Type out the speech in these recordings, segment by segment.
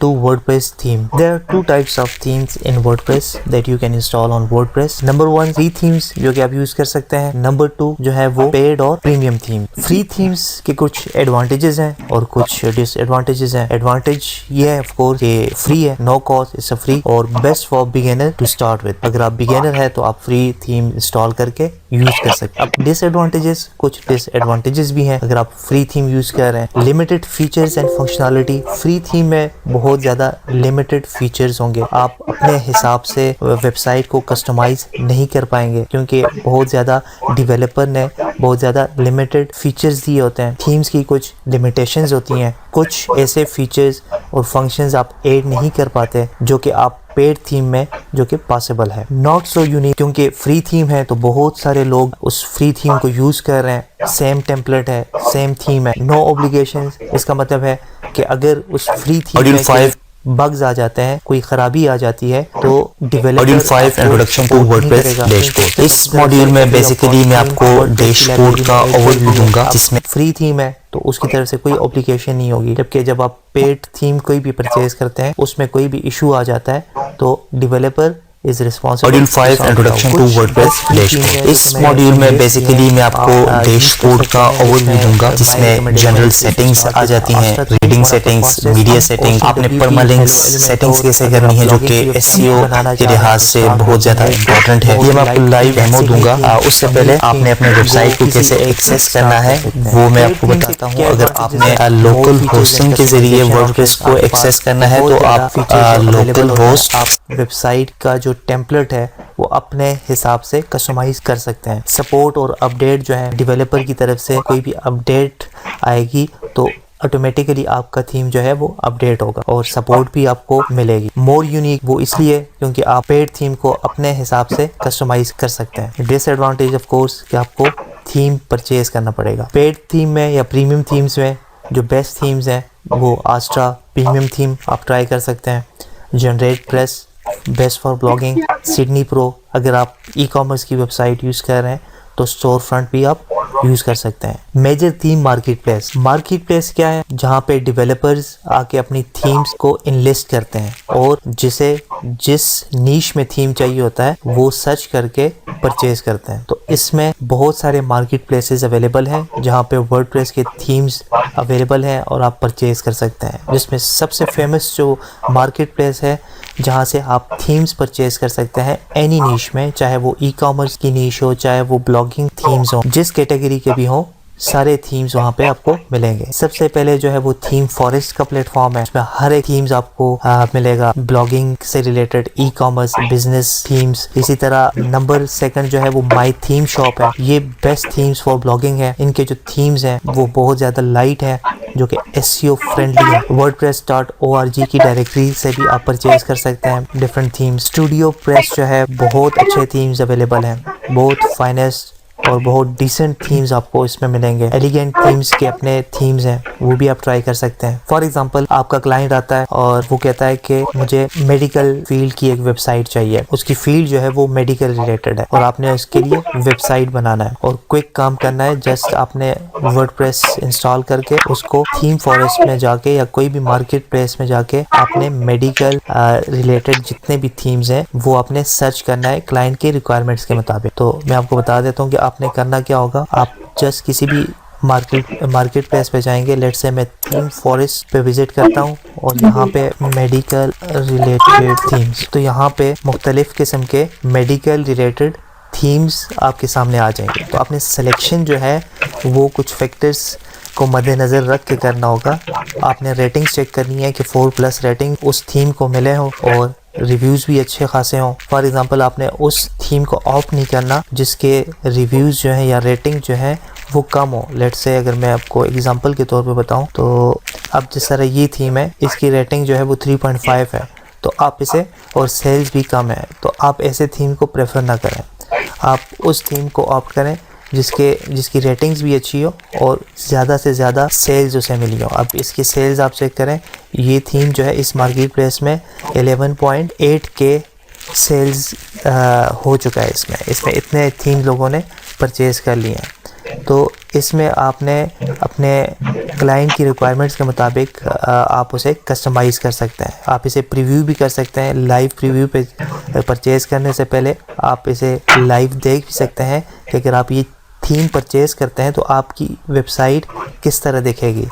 to WordPress theme. There are two types of themes in WordPress that you can install on WordPress. Number one, free themes जो कि आप use कर सकते हैं. Number two जो है वो पेड और प्रीमियम थीम. फ्री थीम्स के कुछ एडवांटेजेस हैं और कुछ डिसएडवांटेजेस हैं. एडवांटेज ये है ऑफ कोर्स ये फ्री है, no cost, it's a free और best for beginner to start with. अगर आप बिगिनर है तो आप फ्री थीम इंस्टॉल करके यूज कर सकते हैं. अब डिसएडवांटेजेस, कुछ डिसएडवांटेजेस भी हैं अगर आप फ्री थीम यूज कर रहे हैं. Limited features and functionality. Free theme में बहुत ज़्यादा लिमिटेड फीचर्स होंगे. आप अपने हिसाब से वेबसाइट को कस्टमाइज नहीं कर पाएंगे क्योंकि बहुत ज़्यादा डेवलपर ने बहुत ज़्यादा लिमिटेड फीचर्स दिए होते हैं. थीम्स की कुछ लिमिटेशंस होती हैं. कुछ ऐसे फीचर्स और फंक्शंस आप ऐड नहीं कर पाते जो कि आप पेड थीम में जो कि पॉसिबल है. नॉट सो यूनिक क्योंकि फ्री थीम है तो बहुत सारे लोग उस फ्री थीम को यूज कर रहे हैं. सेम टेम्पलेट है, सेम थीम है, नो ऑब्लिगेशंस. इसका मतलब है कि अगर उस फ्री थीम में बग्स आ जाते हैं, कोई खराबी आ जाती है तो module 5 introduction to WordPress dashboard. इस मॉड्यूल में बेसिकली मैं आपको डैशबोर्ड का ओवरव्यू दूंगा जिसमें फ्री थीम है तो उसकी तरफ से कोई ऑब्लिगेशन नहीं होगी. जबकि जब आप पेड थीम कोई भी परचेज करते हैं उसमें कोई भी इशू आ जाता है तो developer is responsible. Module 5 introduction to WordPress dashboard. इस मॉड्यूल में बेसिकली मैं आपको डैशबोर्ड का ओवरव्यू दूंगा जिसमें जनरल सेटिंग्स आ जाती हैं, रीडिंग सेटिंग्स, मीडिया सेटिंग्स, आपने परमालिंक्स सेटिंग्स कैसे करनी है जो कि एसईओ के लिहाज से बहुत ज्यादा इंपॉर्टेंट है. ये मैं आपको लाइव डेमो दूंगा. उससे पहले आपने अपने वेबसाइट को कैसे एक्सेस करना है वो मैं आपको बताता हूँ. अगर आपने लोकल होस्टिंग के जरिए वर्डप्रेस को एक्सेस करना है तो आप लोकल होस्ट वेबसाइट का जो टेम्पलेट है वो अपने हिसाब से कस्टमाइज कर सकते हैं. सपोर्ट और अपडेट जो है डेवलपर की तरफ से कोई भी अपडेट आएगी तो ऑटोमेटिकली आपका थीम जो है वो अपडेट होगा और सपोर्ट भी आपको मिलेगी. मोर यूनिक वो इसलिए क्योंकि आप पेड थीम को अपने हिसाब से कस्टमाइज कर सकते हैं. डिसएडवांटेज ऑफ कोर्स कि आपको थीम परचेज करना पड़ेगा. पेड थीम में या प्रीमियम थीम्स में जो बेस्ट थीम्स हैं वो आस्ट्रा प्रीमियम थीम आप ट्राई कर सकते हैं. Generate press best for blogging. Sydney pro अगर आप ई कॉमर्स की वेबसाइट यूज़ कर रहे हैं तो स्टोर फ्रंट भी आप यूज़ कर सकते हैं. Major theme market place. Market place क्या है? जहाँ पे डेवलपर्स आके अपनी थीम्स को इनलिस्ट करते हैं और जिस नीश में थीम चाहिए होता है वो सर्च करके परचेज करते हैं. तो इसमें बहुत सारे मार्केट प्लेसेस अवेलेबल हैं जहाँ पे वर्डप्रेस के थीम्स अवेलेबल हैं और आप परचेज कर सकते हैं. जिसमें सबसे फेमस जो मार्केट प्लेस है जहाँ से आप थीम्स परचेज कर सकते हैं एनी नीश में, चाहे वो ई कॉमर्स की नीश हो, चाहे वो ब्लॉगिंग थीम्स हो, जिस कैटेगरी के भी हो सारे थीम्स वहाँ पे आपको मिलेंगे. सबसे पहले जो है वो थीम फॉरेस्ट का प्लेटफॉर्म है. इसमें हर एक थीम्स आपको मिलेगा. ब्लॉगिंग से related, e commerce, business themes. इसी तरह नंबर सेकंड जो है वो माई थीम शॉप है. ये बेस्ट थीम्स फॉर ब्लॉगिंग है. इनके जो थीम्स हैं वो बहुत ज़्यादा लाइट है जो कि एसईओ फ्रेंडली है. wordpress.org की डायरेक्टरी से भी आप परचेज कर सकते हैं डिफरेंट थीम्स. स्टूडियो प्रेस जो है बहुत अच्छे थीम्स अवेलेबल हैं. बहुत फाइनेस्ट और बहुत डिसेंट थीम्स आपको इसमें मिलेंगे. एलिगेंट थीम्स के अपने थीम्स हैं वो भी आप ट्राई कर सकते हैं. फॉर एग्जांपल आपका क्लाइंट आता है और वो कहता है कि मुझे मेडिकल फील्ड की एक वेबसाइट चाहिए. उसकी फील्ड जो है वो मेडिकल रिलेटेड है और आपने उसके लिए वेबसाइट बनाना है और क्विक काम करना है. जस्ट आपने वर्डप्रेस इंस्टॉल करके उसको थीम फॉरेस्ट में जाके या कोई भी मार्केट प्लेस में जाके आपने मेडिकल रिलेटेड जितने भी थीम्स हैं वो आपने सर्च करना है क्लाइंट के रिक्वायरमेंट्स के मुताबिक. तो मैं आपको बता देता हूँ कि आपने करना क्या होगा. आप जस्ट किसी भी मार्केट प्लेस पे जाएंगे. लेट्स से मैं थीम फॉरेस्ट पे विजिट करता हूँ और यहाँ पे मेडिकल रिलेटेड थीम्स, तो यहाँ पे मुख्तलिफ किस्म के मेडिकल रिलेटेड थीम्स आपके सामने आ जाएंगे. तो आपने सिलेक्शन जो है वो कुछ फैक्टर्स को मद्देनज़र रख के करना होगा. आपने रेटिंग्स चेक करनी है कि 4+ रेटिंग उस थीम को मिले हो और रिव्यूज़ भी अच्छे खासे हों. फॉर एग्जांपल आपने उस थीम को ऑफ नहीं करना जिसके रिव्यूज़ जो हैं या रेटिंग जो है वो कम हो. लेट्स से अगर मैं आपको एग्जांपल के तौर पे बताऊं तो अब जिस तरह ये थीम है इसकी रेटिंग जो है वो 3.5 है तो आप इसे, और सेल्स भी कम है तो आप ऐसे थीम को प्रेफर ना करें. आप उस थीम को ऑप्ट करें जिसकी रेटिंग्स भी अच्छी हो और ज़्यादा से ज़्यादा सेल्स उसे मिली हो. अब इसकी सेल्स आप चेक करें. ये थीम जो है इस मार्केट प्लेस में 11.8 के सेल्स हो चुका है. इसमें इतने थीम लोगों ने परचेज़ कर लिए हैं. तो इसमें आपने अपने क्लाइंट की रिक्वायरमेंट्स के मुताबिक आप उसे कस्टमाइज कर सकते हैं। आप इसे प्रीव्यू भी कर सकते हैं। लाइव प्रीव्यू पे परचेज़ करने से पहले आप इसे लाइव देख भी सकते हैं कि अगर आप ये थीम परचेज़ करते हैं तो आपकी वेबसाइट किस तरह दिखेगी।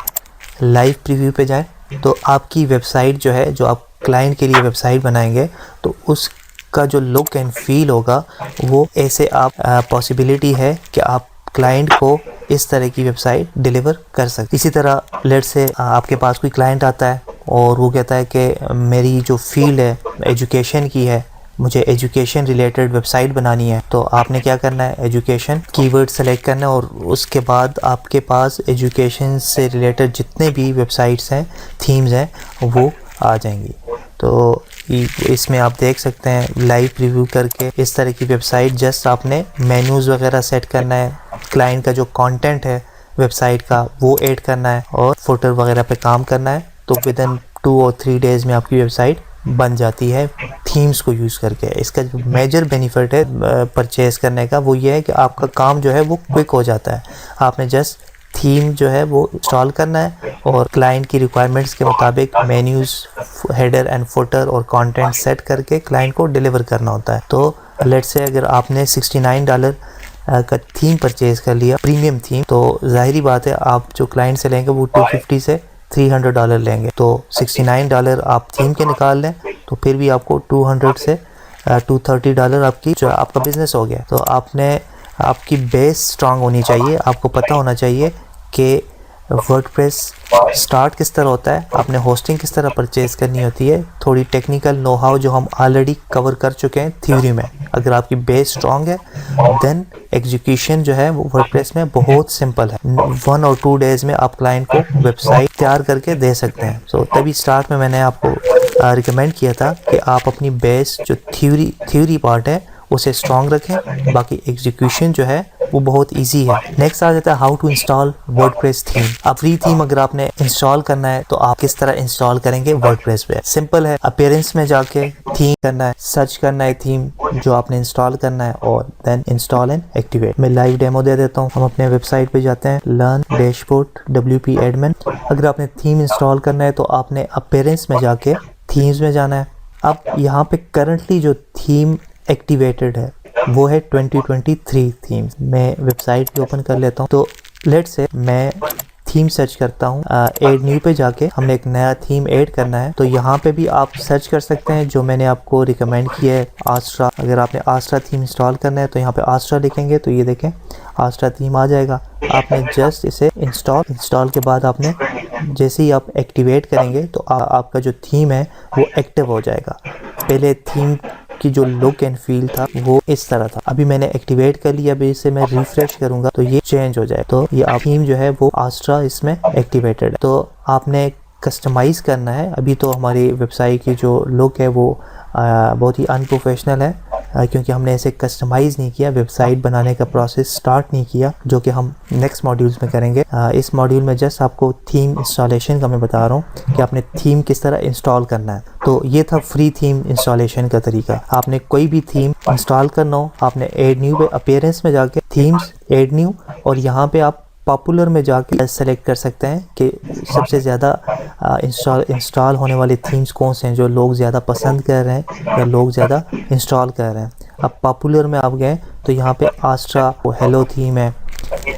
लाइव प्रीव्यू पे जाएं तो आपकी वेबसाइट जो है, जो आप क्लाइंट के लिए वेबसाइट बनाएंगे, तो उसका जो लुक एंड फील होगा वो ऐसे आप पॉसिबिलिटी है कि आप क्लाइंट को इस तरह की वेबसाइट डिलीवर कर सकते। इसी तरह लेट्स से आपके पास कोई क्लाइंट आता है और वो कहता है कि मेरी जो फील्ड है एजुकेशन की है, मुझे एजुकेशन रिलेटेड वेबसाइट बनानी है। तो आपने क्या करना है, एजुकेशन कीवर्ड सेलेक्ट करना है और उसके बाद आपके पास एजुकेशन से रिलेटेड जितने भी वेबसाइट्स हैं, थीम्स हैं, वो आ जाएंगी। तो इसमें आप देख सकते हैं लाइव प्रीव्यू करके इस तरह की वेबसाइट। जस्ट आपने मेन्यूज़ वगैरह सेट करना है, क्लाइंट का जो कंटेंट है वेबसाइट का वो ऐड करना है और फुटर वगैरह पे काम करना है। तो विदिन 2 और 3 डेज़ में आपकी वेबसाइट बन जाती है थीम्स को यूज़ करके। इसका जो मेजर बेनिफिट है परचेज़ करने का वो ये है कि आपका काम जो है वो क्विक हो जाता है। आपने जस्ट थीम जो है वो इंस्टॉल करना है और क्लाइंट की रिक्वायरमेंट्स के मुताबिक मेन्यूज़, हेडर एंड फुटर और कंटेंट सेट करके क्लाइंट को डिलीवर करना होता है। तो लेट्स से अगर आपने $69 का थीम परचेज़ कर लिया, प्रीमियम थीम, तो जाहिर बात है आप जो क्लाइंट से लेंगे वो $250 से $300 लेंगे। तो $69 आप थीम के निकाल लें तो फिर भी आपको $200 से $230 आपकी जो आपका बिजनेस हो गया। तो आपकी बेस स्ट्रांग होनी चाहिए। आपको पता होना चाहिए कि वर्डप्रेस स्टार्ट किस तरह होता है, आपने होस्टिंग किस तरह परचेज करनी होती है, थोड़ी टेक्निकल नो हाउ जो हम ऑलरेडी कवर कर चुके हैं थ्योरी में। अगर आपकी बेस स्ट्रांग है देन एग्जीक्यूशन जो है वो वर्डप्रेस में बहुत सिंपल है। 1 और 2 डेज में आप क्लाइंट को वेबसाइट तैयार करके दे सकते हैं। सो तभी स्टार्ट में मैंने आपको रिकमेंड किया था कि आप अपनी बेस जो थ्योरी पार्ट है उसे स्ट्रॉन्ग रखें, बाकी एग्जीक्यूशन जो है वो बहुत इजी है। नेक्स्ट आ जाता है how to install WordPress theme. अब फ्री थीम अगर आपने इंस्टॉल करना है तो आप किस तरह इंस्टॉल करेंगे वर्डप्रेस पे। सिंपल है, अपीयरेंस में जाके थीम करना है, सर्च करना है थीम जो आपने इंस्टॉल करना है और देन इंस्टॉल एंड एक्टिवेट। मैं लाइव डेमो दे देता हूँ। हम अपने वेबसाइट पे जाते हैं, लर्न डैशबोर्ड WP एडमिन। अगर आपने थीम इंस्टॉल करना है तो आपने अपीयरेंस में जाके थीम्स में जाना है। अब यहाँ पे करंटली जो थीम एक्टिवेटेड है वो है 2023 थीम। मैं वेबसाइट भी ओपन कर लेता हूँ। तो लेट्स से मैं थीम सर्च करता हूँ, ऐड न्यू पे जाके हमने एक नया थीम ऐड करना है। तो यहाँ पे भी आप सर्च कर सकते हैं जो मैंने आपको रिकमेंड किया है, आस्ट्रा। अगर आपने आस्ट्रा थीम इंस्टॉल करना है तो यहाँ पे आस्ट्रा लिखेंगे तो ये देखें आस्ट्रा थीम आ जाएगा। आपने जस्ट इसे इंस्टॉल के बाद आपने जैसे ही आप एक्टिवेट करेंगे तो आपका जो थीम है वो एक्टिव हो जाएगा। पहले थीम की जो लुक एंड फील था वो इस तरह था, अभी मैंने एक्टिवेट कर लिया। अभी इसे मैं रिफ्रेश करूंगा तो ये चेंज हो जाए। तो ये आप थीम जो है वो आस्ट्रा इसमें एक्टिवेटेड है। तो आपने कस्टमाइज करना है। अभी तो हमारी वेबसाइट की जो लुक है वो बहुत ही अनप्रोफेशनल है क्योंकि हमने इसे कस्टमाइज नहीं किया, वेबसाइट बनाने का प्रोसेस स्टार्ट नहीं किया, जो कि हम नेक्स्ट मॉड्यूल्स में करेंगे। इस मॉड्यूल में जस्ट आपको थीम इंस्टॉलेशन का मैं बता रहा हूँ कि आपने थीम किस तरह इंस्टॉल करना है। तो ये था फ्री थीम इंस्टॉलेशन का तरीका। आपने कोई भी थीम इंस्टॉल करना हो, आपने ऐड न्यू पे अपीयरेंस में जाके थीम्स ऐड न्यू और यहाँ पे आप पॉपुलर में जाके सेलेक्ट कर सकते हैं कि सबसे ज़्यादा इंस्टॉल होने वाले थीम्स कौन से हैं जो लोग ज़्यादा पसंद कर रहे हैं या लोग ज़्यादा इंस्टॉल कर रहे हैं। अब पॉपुलर में आप गए तो यहाँ पे आस्ट्रा हेलो थीम है,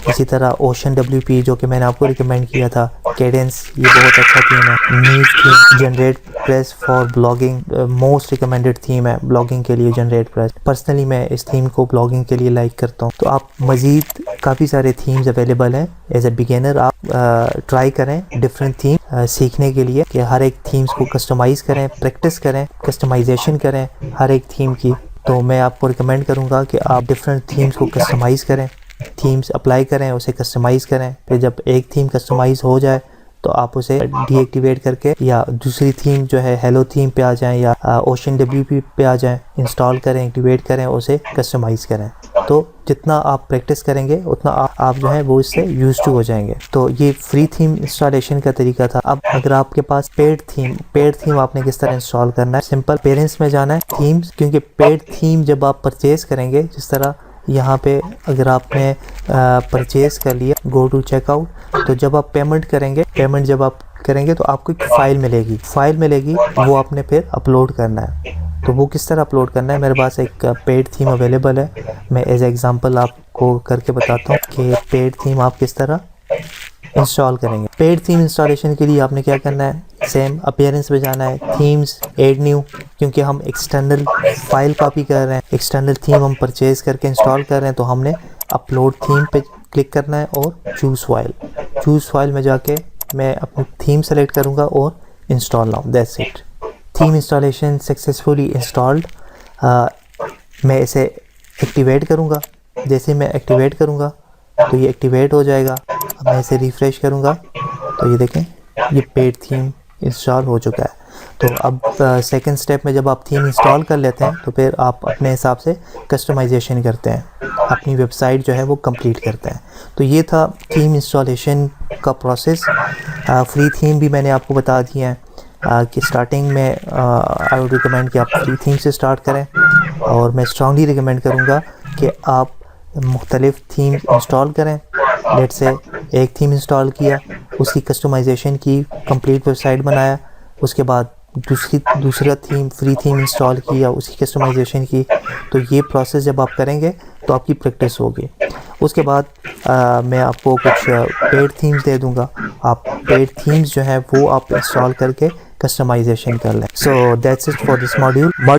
इसी तरह ओशन WP जो कि मैंने आपको रिकमेंड किया था, कैडेंस ये बहुत अच्छा थीम है, news theme, generate press for blogging most recommended theme है ब्लॉगिंग के लिए जनरेट प्रेस। पर्सनली मैं इस थीम को ब्लॉगिंग के लिए लाइक करता हूँ। तो आप मज़ीद काफ़ी सारे थीम्स अवेलेबल हैं। एज ए बिगिनर आप ट्राई करें डिफरेंट थीम सीखने के लिए कि हर एक थीम्स को कस्टमाइज़ करें, प्रैक्टिस करें, कस्टमाइजेशन करें हर एक थीम की। तो मैं आपको रिकमेंड करूँगा कि आप डिफरेंट थीम्स को कस्टमाइज़ करें, थीम्स अप्लाई करें, उसे कस्टमाइज़ करें। फिर जब एक थीम कस्टमाइज़ हो जाए तो आप उसे डीएक्टिवेट करके या दूसरी थीम जो है हेलो थीम पे आ जाएं या ओशन WP पे आ जाएं, इंस्टॉल करें, एक्टिवेट करें, उसे कस्टमाइज़ करें। तो जितना आप प्रैक्टिस करेंगे उतना आप जो है वो इससे यूज्ड टू हो जाएंगे। तो ये फ्री थीम इंस्टॉलेशन का तरीका था। अब अगर आपके पास पेड थीम आपने किस तरह इंस्टॉल करना है, सिंपल पेरेंट्स में जाना है, थीम्स, क्योंकि पेड थीम जब आप परचेज करेंगे, जिस तरह यहाँ पे अगर आपने परचेज कर लिया, गो टू चेकआउट, तो जब आप पेमेंट जब आप करेंगे तो आपको एक फ़ाइल मिलेगी, वो आपने फिर अपलोड करना है। तो वो किस तरह अपलोड करना है, मेरे पास एक पेड थीम अवेलेबल है। मैं एज एग्जांपल आपको करके बताता हूँ कि पेड थीम आप किस तरह इंस्टॉल करेंगे। पेड थीम इंस्टॉलेशन के लिए आपने क्या करना है, सेम अपीयरेंस पे जाना है, थीम्स, ऐड न्यू, क्योंकि हम एक्सटर्नल फाइल कॉपी कर रहे हैं, एक्सटर्नल थीम हम परचेज करके इंस्टॉल कर रहे हैं, तो हमने अपलोड थीम पे क्लिक करना है और चूज़ फाइल में जाके मैं अपनी थीम सेलेक्ट करूँगा और install now, that's it. Theme installation successfully installed. मैं इसे एक्टिवेट करूँगा। जैसे मैं एक्टिवेट करूँगा तो ये एक्टिवेट हो जाएगा। अब मैं इसे रिफ़्रेश करूँगा तो ये देखें, ये पेड थीम इंस्टॉल हो चुका है। तो अब सेकंड स्टेप में जब आप थीम इंस्टॉल कर लेते हैं तो फिर आप अपने हिसाब से कस्टमाइजेशन करते हैं, अपनी वेबसाइट जो है वो कंप्लीट करते हैं। तो ये था थीम इंस्टॉलेशन का प्रोसेस। फ्री थीम भी मैंने आपको बता दिए हैं कि स्टार्टिंग में आई वुड रिकमेंड कि आप फ्री थीम से स्टार्ट करें, और मैं स्ट्रांगली रिकमेंड करूँगा कि आप मुख्तलिफ थीम इंस्टॉल करें। लेट्स से एक थीम इंस्टॉल किया, उसकी कस्टमाइजेशन की, कंप्लीट वेबसाइट बनाया, उसके बाद दूसरा थीम फ्री थीम इंस्टॉल किया, उसकी कस्टमाइजेशन की। तो ये प्रोसेस जब आप करेंगे तो आपकी प्रैक्टिस होगी। उसके बाद मैं आपको कुछ पेड थीम्स दे दूंगा, आप पेड थीम्स जो है वो आप इंस्टॉल करके कस्टमाइजेशन कर लें। So that's it for this module.